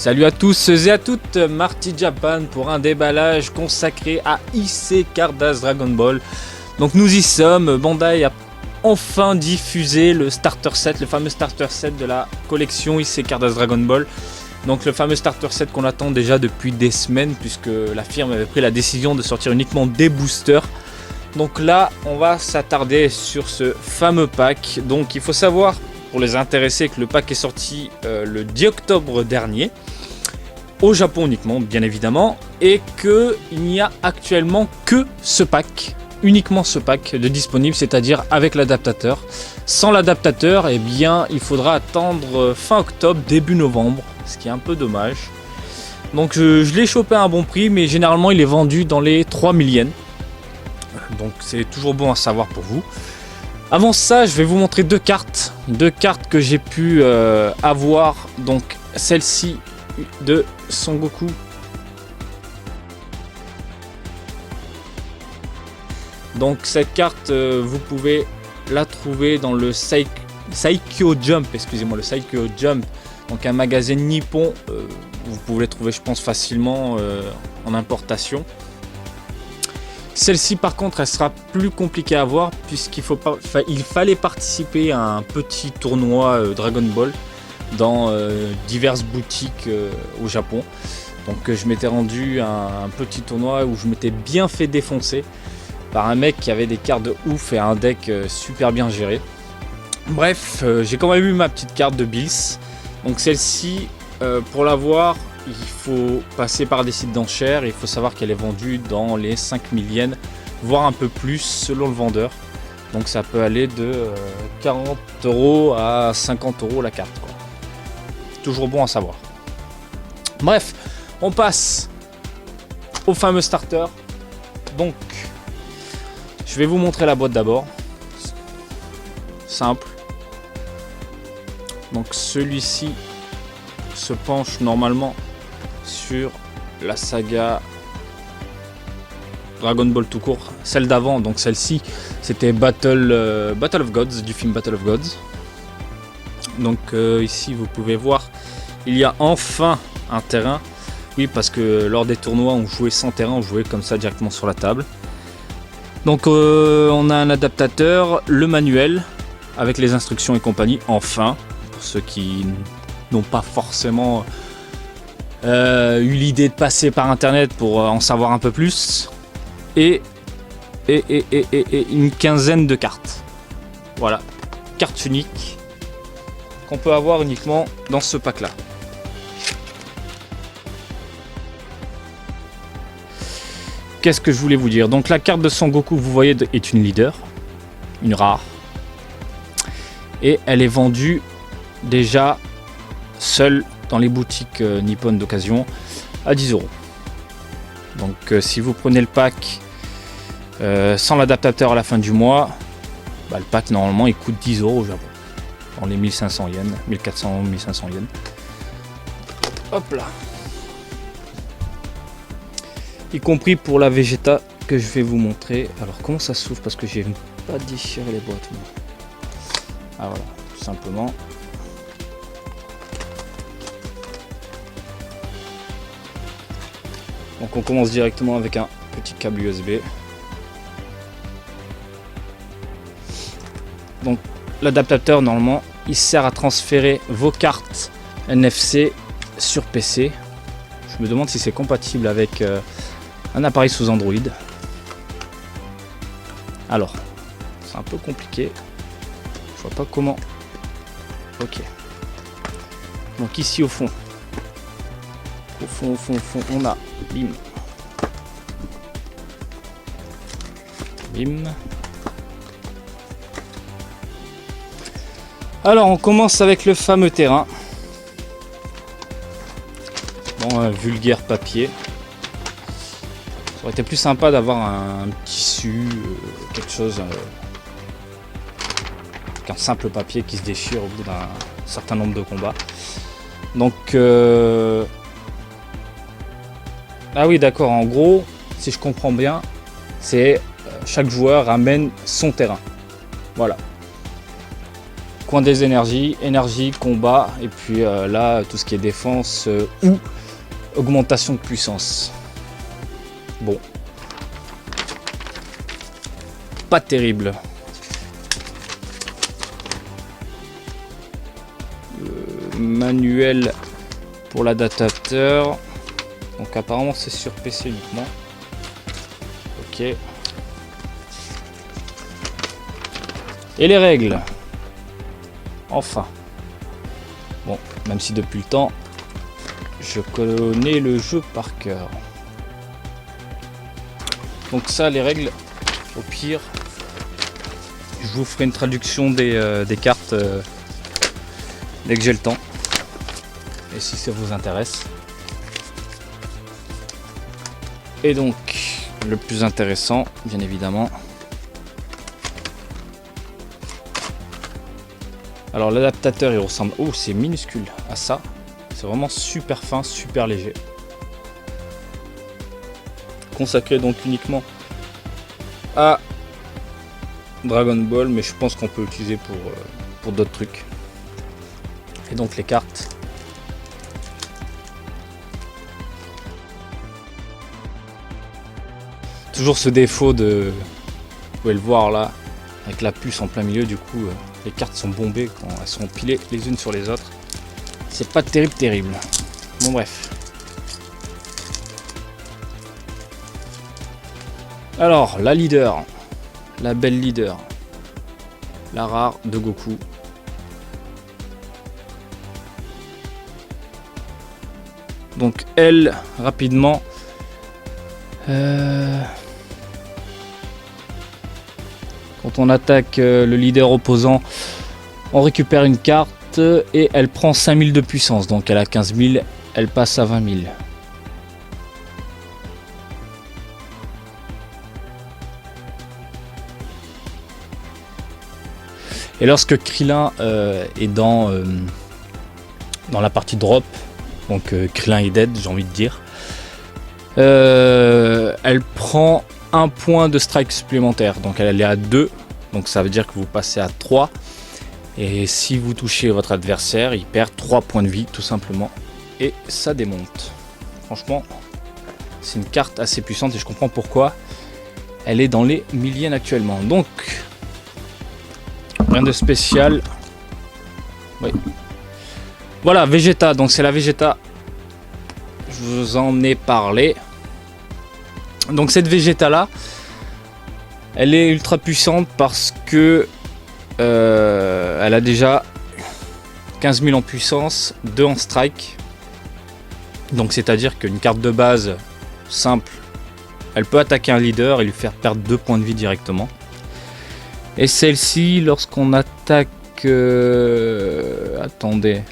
Salut à tous et à toutes, Marty Japan pour un déballage consacré à IC Cardass Dragon Ball. Donc nous y sommes, Bandai a enfin diffusé le starter set, le fameux starter set de la collection IC Cardass Dragon Ball. Donc le fameux starter set qu'on attend déjà depuis des semaines puisque la firme avait pris la décision de sortir uniquement des boosters. Donc là on va s'attarder sur ce fameux pack. Donc il faut savoir pour les intéressés que le pack est sorti le 10 octobre dernier. Au Japon uniquement bien évidemment, et qu'il n'y a actuellement que ce pack, uniquement ce pack de disponible, c'est-à-dire avec l'adaptateur. Sans l'adaptateur, eh bien il faudra attendre fin octobre, début novembre, ce qui est un peu dommage. Donc je l'ai chopé à un bon prix, mais généralement il est vendu dans les 3000 yens. Donc c'est toujours bon à savoir pour vous. Avant ça, je vais vous montrer deux cartes que j'ai pu avoir, donc celle-ci de Son Goku. Donc cette carte vous pouvez la trouver dans le Saikyo Jump, excusez-moi, le Saikyo Jump, donc un magazine nippon. Vous pouvez le trouver je pense facilement en importation. Celle-ci par contre elle sera plus compliquée à avoir il fallait participer à un petit tournoi Dragon Ball dans diverses boutiques au Japon. Donc je m'étais rendu à un petit tournoi où je m'étais bien fait défoncer par un mec qui avait des cartes de ouf et un deck super bien géré. Bref, j'ai quand même eu ma petite carte de Bills. Donc celle-ci, pour l'avoir, il faut passer par des sites d'enchères. Il faut savoir qu'elle est vendue dans les 5000 yens, voire un peu plus selon le vendeur. Donc ça peut aller de 40 € à 50 € la carte, quoi. Toujours bon à savoir. Bref, on passe au fameux starter. Donc, je vais vous montrer la boîte d'abord. Simple. Donc celui-ci se penche normalement sur la saga Dragon Ball tout court. Celle d'avant, donc celle-ci, c'était Battle of Gods, du film Battle of Gods. Donc ici vous pouvez voir, il y a enfin un terrain. Oui, parce que lors des tournois on jouait sans terrain, on jouait comme ça directement sur la table. Donc on a un adaptateur, le manuel avec les instructions et compagnie, enfin, pour ceux qui n'ont pas forcément eu l'idée de passer par internet pour en savoir un peu plus, et une quinzaine de cartes. Voilà, carte unique qu'on peut avoir uniquement dans ce pack là. Qu'est-ce que je voulais vous dire? Donc la carte de Son Goku, vous voyez, est une leader, une rare, et elle est vendue déjà seule dans les boutiques nippones d'occasion à 10 €. Donc si vous prenez le pack sans l'adaptateur à la fin du mois, bah, le pack normalement il coûte 10 € au Japon, dans les 1500 yens, 1400-1500 yens. Hop là. Y compris pour la Vegeta que je vais vous montrer. Alors comment ça s'ouvre, parce que j'ai pas déchiré les boîtes. Moi. Ah voilà, tout simplement. Donc on commence directement avec un petit câble USB. Donc l'adaptateur normalement il sert à transférer vos cartes NFC sur PC. Je me demande si c'est compatible avec un appareil sous Android. Alors, c'est un peu compliqué. Je vois pas comment. Ok. Donc ici au fond, on a bim. Bim. Alors on commence avec le fameux terrain. Bon, un vulgaire papier. Ça aurait été plus sympa d'avoir un tissu, quelque chose qu'un simple papier qui se déchire au bout d'un certain nombre de combats. Donc ah oui d'accord, en gros si je comprends bien c'est chaque joueur ramène son terrain, voilà, Coin des énergies, énergie, combat, et puis là, tout ce qui est défense ou augmentation de puissance. Bon. Pas terrible. Manuel pour l'adaptateur. Donc apparemment c'est sur PC uniquement. Ok. Et les règles. Enfin. Bon, même si depuis le temps, je connais le jeu par cœur. Donc ça, les règles, au pire, je vous ferai une traduction des cartes dès que j'ai le temps. Et si ça vous intéresse. Et donc, le plus intéressant, bien évidemment. Alors l'adaptateur, il ressemble, oh c'est minuscule à ça. C'est vraiment super fin, super léger. Consacré donc uniquement à Dragon Ball, mais je pense qu'on peut l'utiliser pour d'autres trucs. Et donc les cartes. Toujours ce défaut de, vous pouvez le voir là, avec la puce en plein milieu, du coup les cartes sont bombées quand elles sont pilées les unes sur les autres. C'est pas terrible. Bon bref. Alors la leader, la belle leader, la rare de Goku. Donc elle, rapidement, quand on attaque le leader opposant, on récupère une carte et elle prend 5000 de puissance. Donc elle a 15 000, elle passe à 20 000. Et lorsque Krillin est dans la partie drop, donc Krillin est dead, j'ai envie de dire, elle prend un point de strike supplémentaire. Donc elle est à 2, donc ça veut dire que vous passez à 3. Et si vous touchez votre adversaire, il perd 3 points de vie tout simplement. Et ça démonte. Franchement, c'est une carte assez puissante et je comprends pourquoi elle est dans les milliers actuellement. Donc, rien de spécial. Oui. Voilà, Vegeta. Donc c'est la Vegeta. Je vous en ai parlé. Donc cette Vegeta là, elle est ultra puissante parce que elle a déjà 15 000 en puissance, 2 en strike. Donc c'est à dire qu'une carte de base simple, elle peut attaquer un leader et lui faire perdre 2 points de vie directement. Et celle-ci, lorsqu'on attaque... attendez.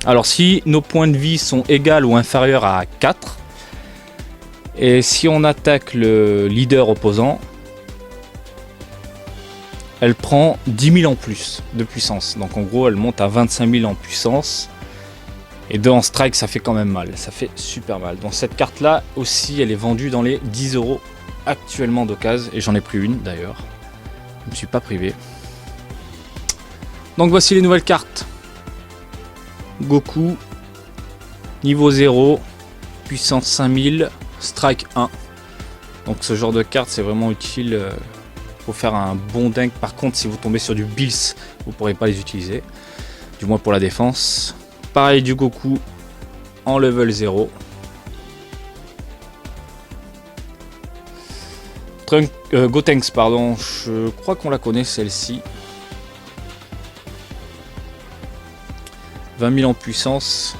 Alors si nos points de vie sont égaux ou inférieurs à 4, et si on attaque le leader opposant, elle prend 10 000 en plus de puissance. Donc en gros, elle monte à 25 000 en puissance. Et 2 en strike, ça fait quand même mal. Ça fait super mal. Donc cette carte-là aussi, elle est vendue dans les 10 € actuellement d'occasion. Et j'en ai pris une d'ailleurs. Je ne me suis pas privé. Donc voici les nouvelles cartes. Goku, niveau 0, puissance 5000, strike 1. Donc ce genre de carte, c'est vraiment utile. Faut faire un bon dingue. Par contre, si vous tombez sur du Bills, vous ne pourrez pas les utiliser. Du moins pour la défense. Pareil du Goku en level 0. Gotenks, pardon. Je crois qu'on la connaît celle-ci. 20 000 en puissance.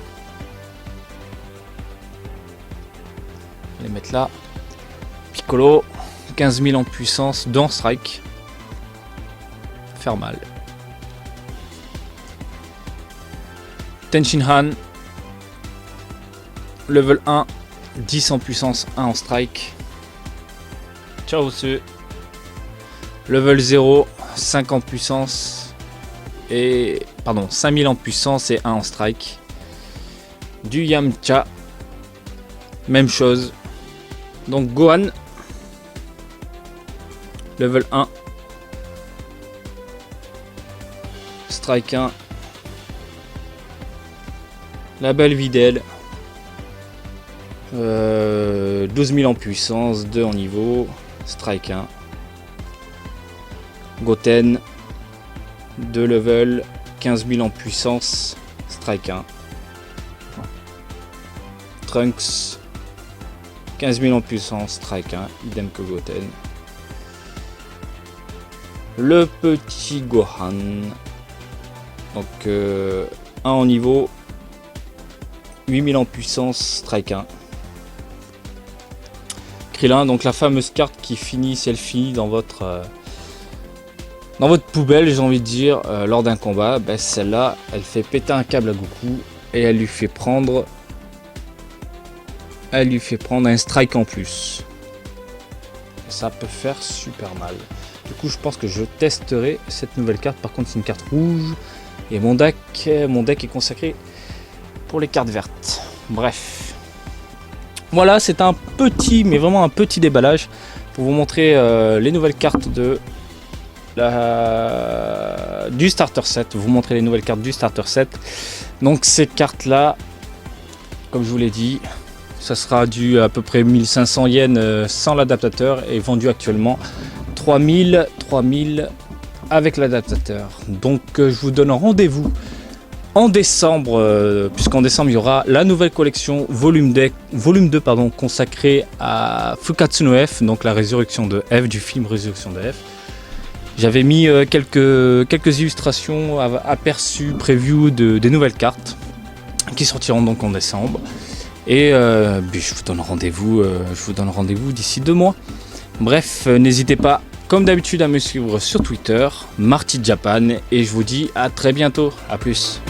On va les mettre là. Piccolo. 15 000 en puissance, 2 en strike. Faire mal. Tenshinhan. Level 1. 10 en puissance, 1 en strike. Chaozu. Level 0. 5 en puissance. Et... Pardon, 5000 en puissance et 1 en strike. Du Yamcha. Même chose. Donc Gohan. Level 1. Strike 1. La balle Videl. 12 000 en puissance, 2 en niveau. Strike 1. Goten. 2 level. 15 000 en puissance. Strike 1. Trunks. 15 000 en puissance. Strike 1. Idem que Goten. Le petit Gohan. Donc 1 en niveau. 8000 en puissance, strike 1. Krillin, donc la fameuse carte qui finit, si elle finit dans votre poubelle, j'ai envie de dire, lors d'un combat, ben celle-là, elle fait péter un câble à Goku et elle lui fait prendre un strike en plus. Et ça peut faire super mal. Du coup, je pense que je testerai cette nouvelle carte. Par contre, c'est une carte rouge et mon deck est consacré pour les cartes vertes. Bref, voilà, c'est un petit, mais vraiment un petit déballage pour vous montrer les nouvelles cartes du starter set. Vous montrer les nouvelles cartes du starter set. Donc ces cartes là, comme je vous l'ai dit, ça sera du à peu près 1500 yens sans l'adaptateur et vendu actuellement 3000 avec l'adaptateur. Donc je vous donne rendez-vous en décembre, puisqu'en décembre il y aura la nouvelle collection volume 2 consacrée à Fukatsu no F, donc la résurrection de F, du film Résurrection de F. J'avais mis quelques illustrations aperçus, preview des nouvelles cartes qui sortiront donc en décembre. Et je vous donne rendez-vous d'ici 2 mois. Bref, n'hésitez pas comme d'habitude à me suivre sur Twitter, Marty Japan, et je vous dis à très bientôt. À plus.